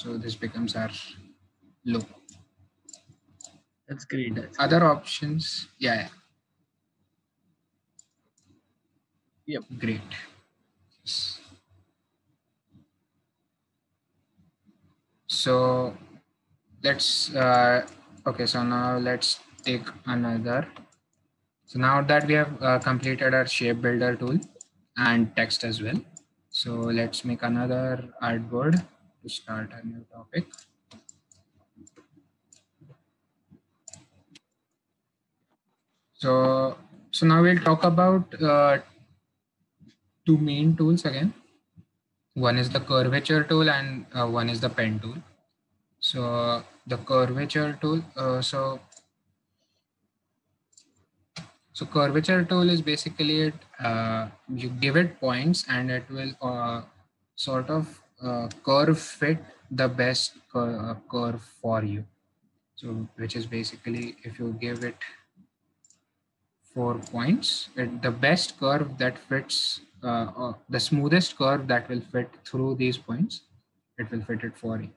So this becomes our logo. That's great. The That's other great. options, yeah. Yep. Great. Yes. So let's okay, so now let's take another. So now that we have completed our shape builder tool and text as well, so let's make another artboard to start a new topic. So now we'll talk about two main tools again. One is the curvature tool and one is the pen tool. So the curvature tool, so curvature tool is basically it. You give it points and it will sort of curve fit the best curve for you. So which is basically if you give it 4 points, the best curve that fits, the smoothest curve that will fit through these points, it will fit it for you.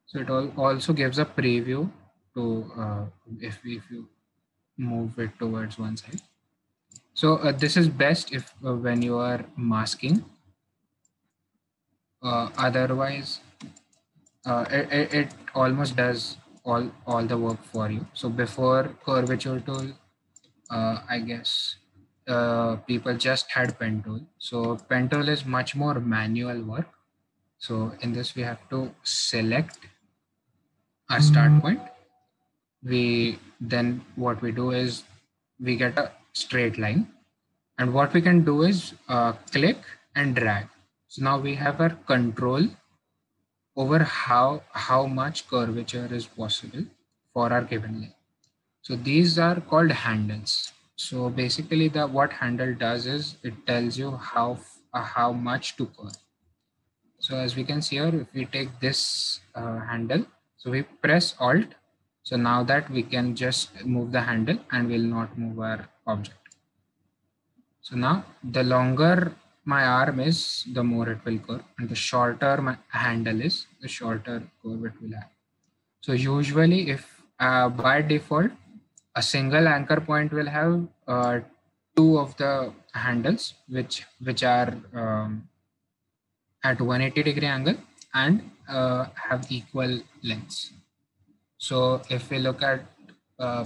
So it also gives a preview to if you move it towards one side. So this is best if when you are masking. Otherwise, it almost does all the work for you. So before curvature tool, I guess people just had pen tool. So pen tool is much more manual work. So in this, we have to select a start point. We then what we do is we get a straight line, and what we can do is click and drag. So now we have our control over how much curvature is possible for our given line. So these are called handles. So basically, the what handle does is it tells you how much to curve. So as we can see here, if we take this handle, so we press Alt. So now that we can just move the handle and will not move our object. So now the longer my arm is, the more it will curve, and the shorter my handle is, the shorter curve it will have. So usually, if by default, a single anchor point will have two of the handles, which are at 180-degree angle and have equal lengths. So if we look at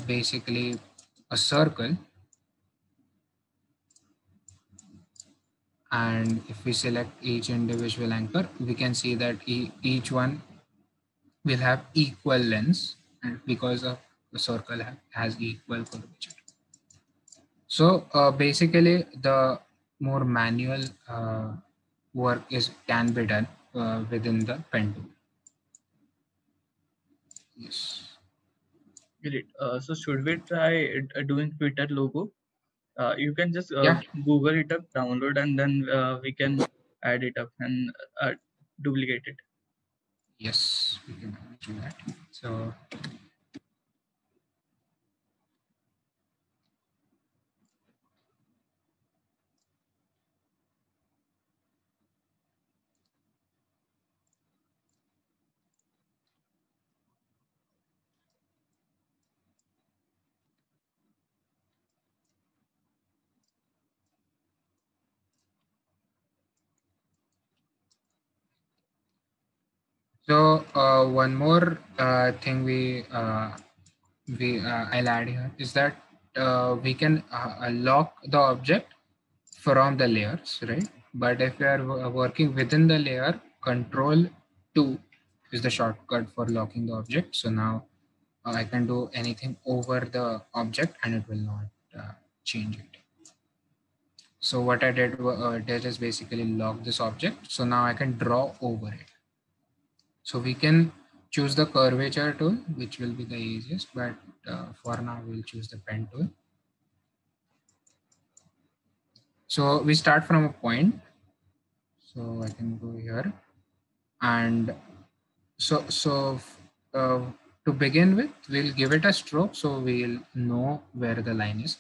basically a circle, and if we select each individual anchor, we can see that each one will have equal lengths, and because of the circle has equal curvature. So basically, the more manual work can be done within the pen tool. Yes. Great. So should we try doing Twitter logo? You can just Yeah. Google it up, download, and then we can add it up and duplicate it. Yes, we can do that. So one more thing I'll add here is that we can lock the object from the layers, right? But if we are working within the layer, Control 2 is the shortcut for locking the object. So now I can do anything over the object and it will not change it. So what I did is basically lock this object. So now I can draw over it. So we can choose the curvature tool, which will be the easiest, but for now we'll choose the pen tool. So we start from a point. So I can go here, and to begin with, we'll give it a stroke so we'll know where the line is.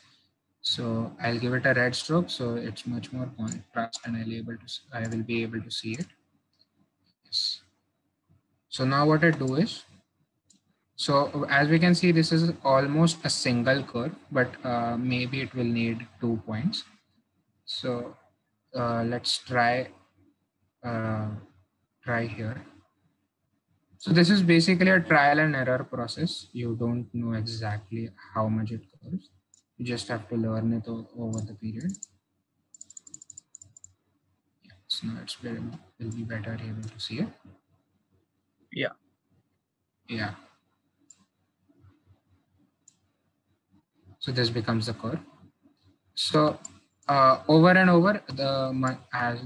So I'll give it a red stroke so it's much more contrast and I will be able to see it. Yes. So now what I do is, so as we can see, this is almost a single curve, but maybe it will need 2 points. So let's uh, try here. So this is basically a trial and error process. You don't know exactly how much it curves. You just have to learn it over the period. Yeah, so now will be better able to see it. Yeah. Yeah. So this becomes the curve. So over and over, as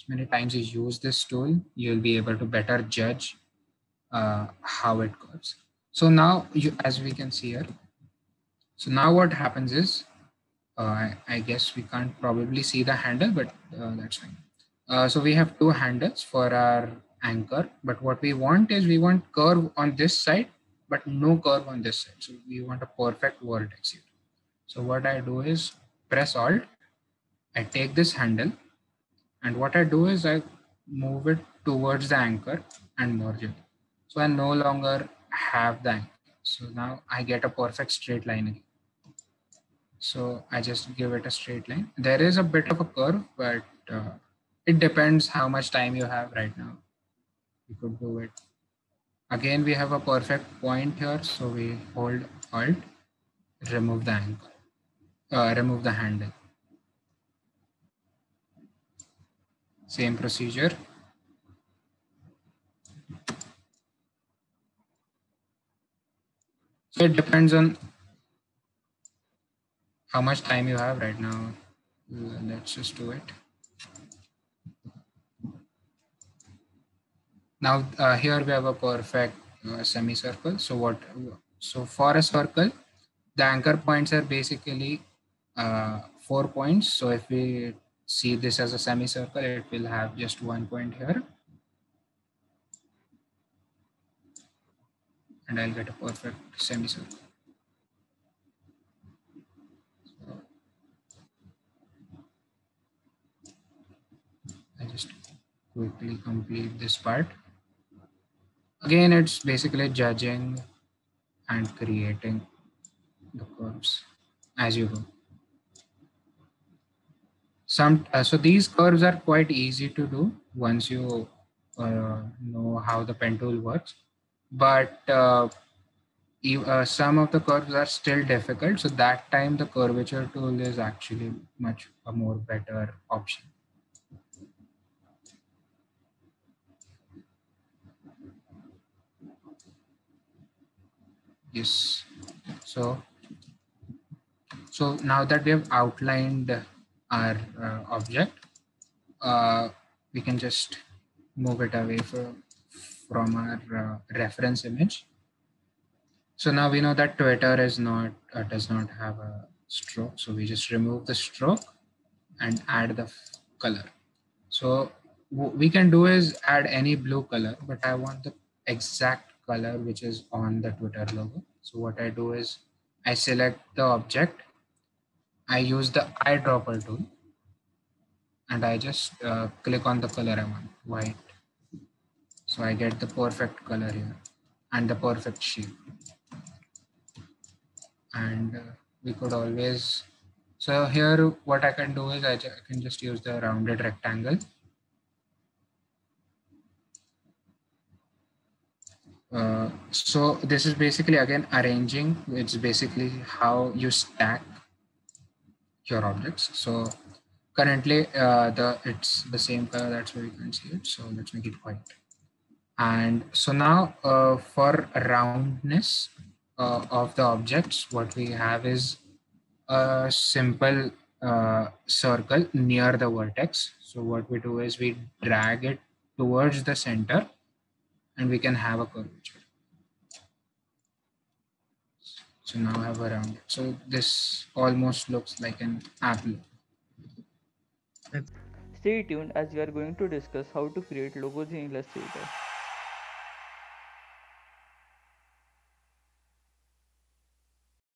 many times you use this tool, you'll be able to better judge how it curves. So now, as we can see here, so now what happens is, I guess we can't probably see the handle, but that's fine. So we have two handles for our anchor, but what we want is we want curve on this side, but no curve on this side. So we want a perfect vertex here. So what I do is press Alt, I take this handle, and what I do is I move it towards the anchor and merge it. So I no longer have the anchor. So now I get a perfect straight line again. So I just give it a straight line. There is a bit of a curve, but it depends how much time you have right now. You could do it. Again, we have a perfect point here. So we hold Alt, remove the anchor, remove the handle. Same procedure. So it depends on how much time you have right now. Let's just do it. Now here we have a perfect semicircle. So for a circle, the anchor points are basically 4 points. So if we see this as a semicircle, it will have just 1 point here. And I'll get a perfect semicircle. So I just quickly complete this part. Again, it's basically judging and creating the curves as you go. So these curves are quite easy to do once you know how the pen tool works, but some of the curves are still difficult. So that time the curvature tool is actually much a more better option. Yes. So now that we have outlined our object, we can just move it away from our reference image. So now we know that Twitter is not does not have a stroke. So we just remove the stroke and add the color. So we can do is add any blue color, but I want the exact color which is on the Twitter logo. So what I do is I select the object, I use the eyedropper tool, and I just click on the color I want, white. So I get the perfect color here and the perfect shape. And we could always, so here what I can do is I can just use the rounded rectangle. So this is basically again arranging. It's basically how you stack your objects. So currently it's the same color, that's why you can see it. So let's make it white. And so now for roundness of the objects, what we have is a simple circle near the vertex. So what we do is we drag it towards the center and we can have a curvature. So now I have a round. So this almost looks like an apple. Stay tuned as we are going to discuss how to create logos in Illustrator.